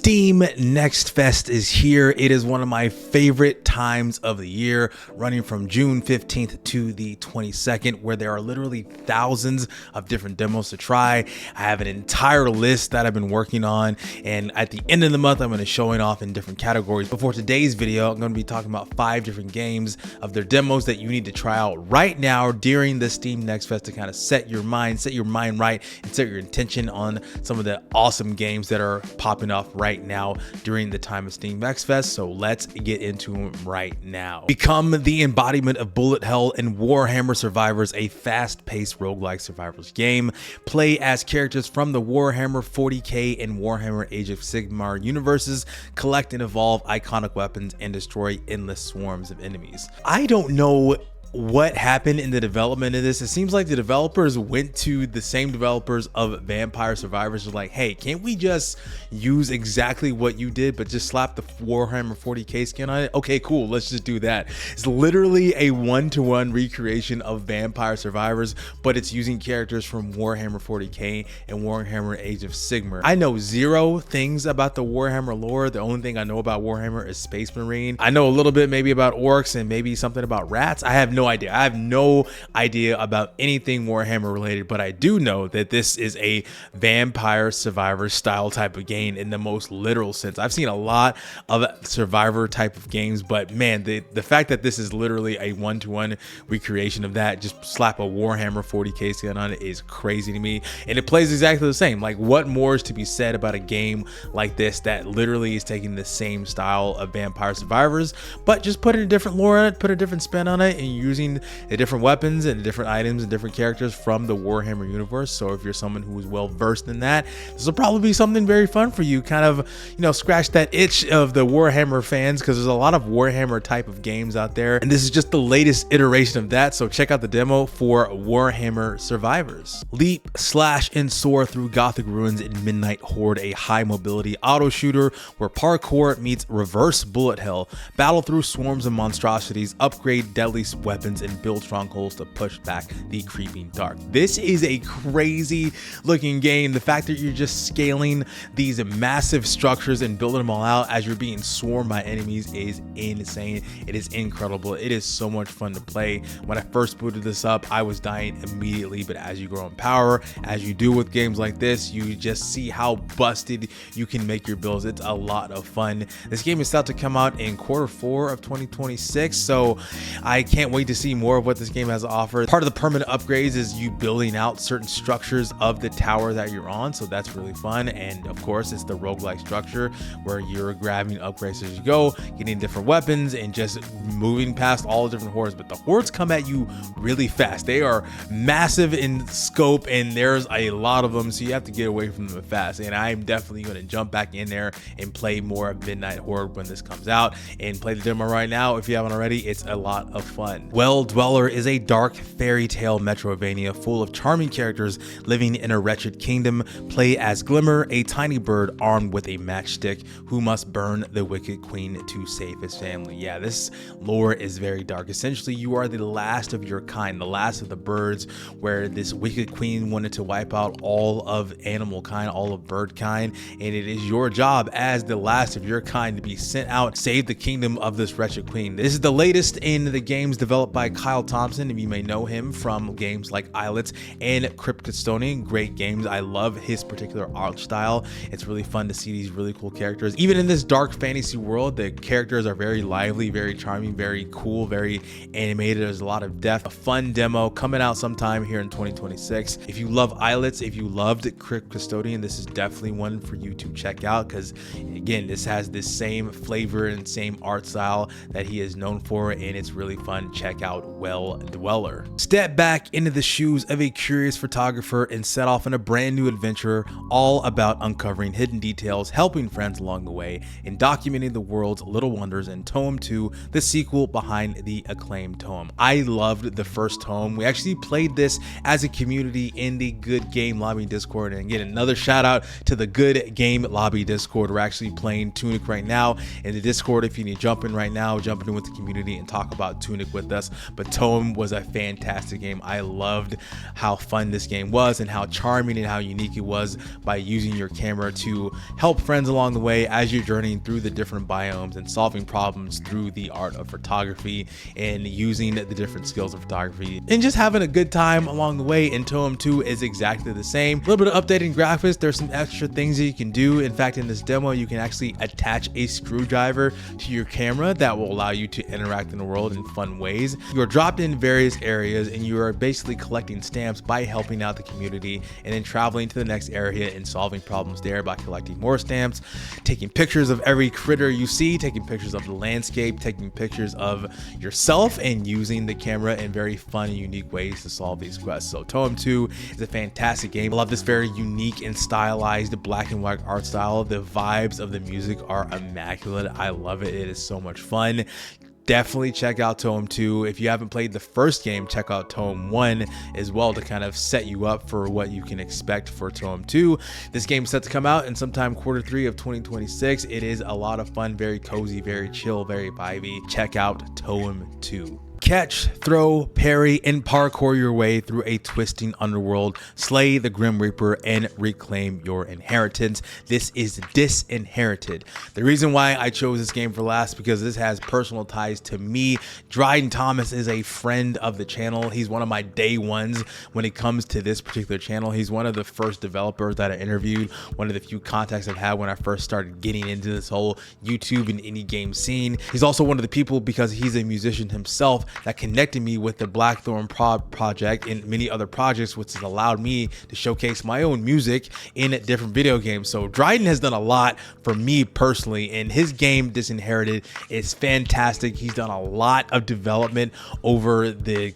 Steam Next Fest is here. It is one of my favorite times of the year, running from June 15th to the 22nd, where there are literally thousands of different demos to try. I have an entire list that I've been working on, and at the end of the month, I'm going to show it off in different categories. But for today's video, I'm going to be talking about 5 different games of their demos that you need to try out right now during the Steam Next Fest to kind of set your mind right, and set your intention on some of the awesome games that are popping off right now during the time of Steam Next Fest. So let's get into them right now. Become the embodiment of bullet hell in Warhammer Survivors, a fast-paced roguelike survivors game. Play as characters from the Warhammer 40k and Warhammer Age of Sigmar universes, collect and evolve iconic weapons, and destroy endless swarms of enemies. I don't know what happened in the development of this. It seems like the developers went to the same developers of Vampire Survivors, like, hey, can't we just use exactly what you did but just slap the Warhammer 40k skin on it? Okay, cool, let's just do that. It's literally a one-to-one recreation of Vampire Survivors, but it's using characters from Warhammer 40k and Warhammer Age of Sigmar. I know zero things about the Warhammer lore. The only thing I know about Warhammer is Space Marine. I know a little bit maybe about orcs and maybe something about rats. I have no idea. I have no idea about anything Warhammer related, but I do know that this is a Vampire Survivor style type of game in the most literal sense. I've seen a lot of Survivor type of games, but man, the fact that this is literally a one-to-one recreation of that, just slap a Warhammer 40k skin on it, is crazy to me. And it plays exactly the same. Like, what more is to be said about a game like this that literally is taking the same style of Vampire Survivors, but just putting a different lore on it, put a different spin on it, and using the different weapons and different items and different characters from the Warhammer universe. So if you're someone who is well versed in that, this will probably be something very fun for you. Kind of, you know, scratch that itch of the Warhammer fans, because there's a lot of Warhammer type of games out there, and this is just the latest iteration of that. So check out the demo for Warhammer Survivors. Leap, slash, and soar through Gothic ruins in Midnight Horde, a high mobility auto shooter where parkour meets reverse bullet hell. Battle through swarms of monstrosities, upgrade deadly weapons, and build strongholds to push back the creeping dark. This is a crazy looking game. The fact that you're just scaling these massive structures and building them all out as you're being swarmed by enemies is insane. It is incredible. It is so much fun to play. When I first booted this up, I was dying immediately, but as you grow in power, as you do with games like this, you just see how busted you can make your builds. It's a lot of fun. This game is set to come out in Q4 of 2026, so I can't wait to see more of what this game has to offer. Part of the permanent upgrades is you building out certain structures of the tower that you're on, so that's really fun. And of course, it's the roguelike structure where you're grabbing upgrades as you go, getting different weapons, and just moving past all the different hordes. But the hordes come at you really fast. They are massive in scope, and there's a lot of them, so you have to get away from them fast. And I'm definitely going to jump back in there and play more of Midnight Horde when this comes out, and play the demo right now if you haven't already. It's a lot of fun. Well Dweller is a dark fairy tale Metrovania full of charming characters living in a wretched kingdom. Play as Glimmer, a tiny bird armed with a matchstick who must burn the wicked queen to save his family. Yeah, this lore is very dark. Essentially, you are the last of your kind, the last of the birds, where this wicked queen wanted to wipe out all of animal kind, all of bird kind, and it is your job as the last of your kind to be sent out, save the kingdom of this wretched queen. This is the latest in the games developed by Kyle Thompson, and you may know him from games like Islets and Crypt Custodian. Great games. I love his particular art style. It's really fun to see these really cool characters. Even in this dark fantasy world, the characters are very lively, very charming, very cool, very animated. There's a lot of depth. A fun demo coming out sometime here in 2026. If you love Islets, if you loved Crypt Custodian, this is definitely one for you to check out, because again, this has this same flavor and same art style that he is known for, and it's really fun. Check out Well Dweller. Step back into the shoes of a curious photographer and set off on a brand new adventure all about uncovering hidden details, helping friends along the way, and documenting the world's little wonders in TOEM 2, the sequel behind the acclaimed TOEM. I loved the first TOEM. We actually played this as a community in the Good Game Lobby Discord, and again, another shout out to the Good Game Lobby Discord. We're actually playing Tunic right now in the Discord. If you need to jump in right now, jump in with the community and talk about Tunic with us. us, but TOEM was a fantastic game. I loved how fun this game was and how charming and how unique it was by using your camera to help friends along the way as you're journeying through the different biomes and solving problems through the art of photography and using the different skills of photography and just having a good time along the way. And TOEM 2 is exactly the same. A little bit of updating graphics. There's some extra things that you can do. In fact, in this demo, you can actually attach a screwdriver to your camera that will allow you to interact in the world in fun ways. You are dropped in various areas and you are basically collecting stamps by helping out the community and then traveling to the next area and solving problems there by collecting more stamps, taking pictures of every critter you see, taking pictures of the landscape, taking pictures of yourself, and using the camera in very fun and unique ways to solve these quests. So TOEM 2 is a fantastic game. I love this very unique and stylized black and white art style. The vibes of the music are immaculate. I love it. It is so much fun. Definitely check out TOEM 2. If you haven't played the first game, check out TOEM 1 as well to kind of set you up for what you can expect for TOEM 2. This game is set to come out in sometime Q3 of 2026. It is a lot of fun, very cozy, very chill, very vibey. Check out TOEM 2. Catch, throw, parry, and parkour your way through a twisting underworld, slay the Grim Reaper, and reclaim your inheritance. This is Disinherited. The reason why I chose this game for last because this has personal ties to me. Dryden Thomas is a friend of the channel. He's one of my day ones when it comes to this particular channel. He's one of the first developers that I interviewed, one of the few contacts I've had when I first started getting into this whole YouTube and indie game scene. He's also one of the people, because he's a musician himself, that connected me with the Blackthorn project and many other projects, which has allowed me to showcase my own music in different video games. So Dryden has done a lot for me personally, and his game Disinherited is fantastic. He's done a lot of development over the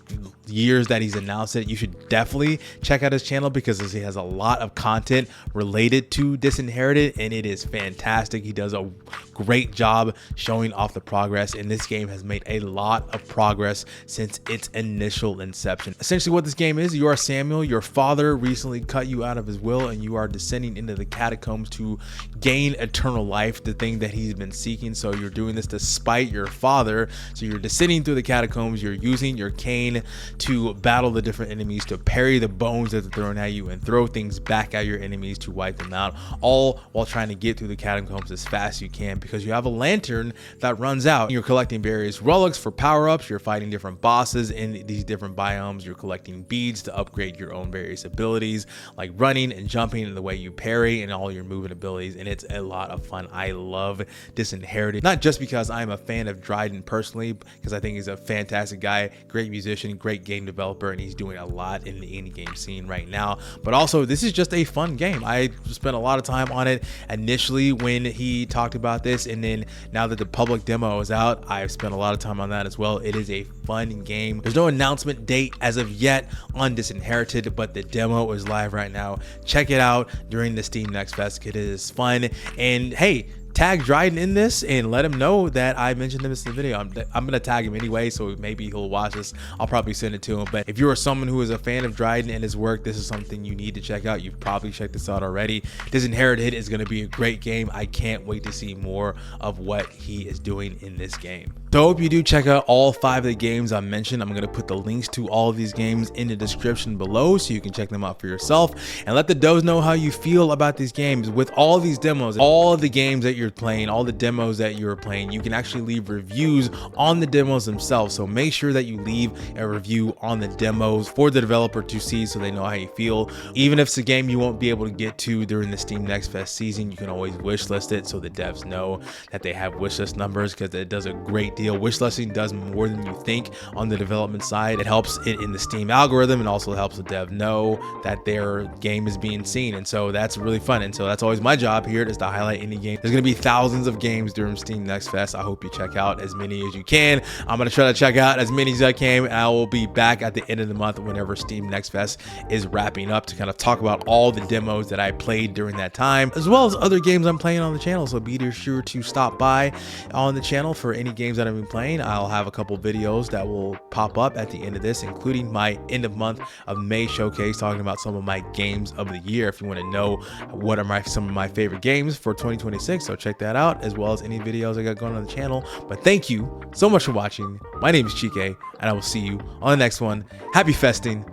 years that he's announced it. You should definitely check out his channel because he has a lot of content related to Disinherited, and it is fantastic. He does a great job showing off the progress, and this game has made a lot of progress since its initial inception. Essentially what this game is, you are Samuel. Your father recently cut you out of his will, and you are descending into the catacombs to gain eternal life, the thing that he's been seeking. So you're doing this despite your father. So you're descending through the catacombs. You're using your cane to battle the different enemies, to parry the bones that they're throwing at you and throw things back at your enemies to wipe them out, all while trying to get through the catacombs as fast as you can, because you have a lantern that runs out. You're collecting various relics for power-ups. You're fighting different bosses in these different biomes. You're collecting beads to upgrade your own various abilities like running and jumping and the way you parry and all your movement abilities, and it's a lot of fun. I love Disinherited, not just because I'm a fan of Dryden personally, because I think he's a fantastic guy, great musician, great game developer, and he's doing a lot in the indie game scene right now, but also this is just a fun game. I spent a lot of time on it initially when he talked about this, and then now that the public demo is out, I've spent a lot of time on that as well. It is a fun game. There's no announcement date as of yet on Disinherited, but the demo is live right now. Check it out during the Steam Next Fest. It is fun, and hey, tag Dryden in this and let him know that I mentioned this in the video. I'm gonna tag him anyway, so maybe he'll watch this. I'll probably send it to him. But if you are someone who is a fan of Dryden and his work, this is something you need to check out. You've probably checked this out already. Disinherited is gonna be a great game. I can't wait to see more of what he is doing in this game. So I hope you do check out all 5 of the games I mentioned. I'm gonna put the links to all of these games in the description below so you can check them out for yourself, and let the does know how you feel about these games. With all these demos, all of the games that you're playing, all the demos that you're playing, you can actually leave reviews on the demos themselves. So make sure that you leave a review on the demos for the developer to see, so they know how you feel. Even if it's a game you won't be able to get to during the Steam Next Fest season, you can always wishlist it so the devs know that they have wishlist numbers, because it does a great deal. Wishlisting does more than you think on the development side. It helps it in the Steam algorithm, and also helps the dev know that their game is being seen, and so that's really fun. And so that's always my job here, is to highlight indie games. There's gonna be thousands of games during Steam Next Fest. I hope you check out as many as you can. I'm gonna try to check out as many as I can, and I will be back at the end of the month whenever Steam Next Fest is wrapping up to kind of talk about all the demos that I played during that time, as well as other games I'm playing on the channel. So be sure to stop by on the channel for any games that I've been playing. I'll have a couple videos that will pop up at the end of this, including my end of month of May showcase, talking about some of my games of the year. If you want to know what are some of my favorite games for 2026, so check that out, as well as any videos I got going on the channel. But thank you so much for watching. My name is Chike, and I will see you on the next one. Happy festing.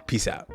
Peace out.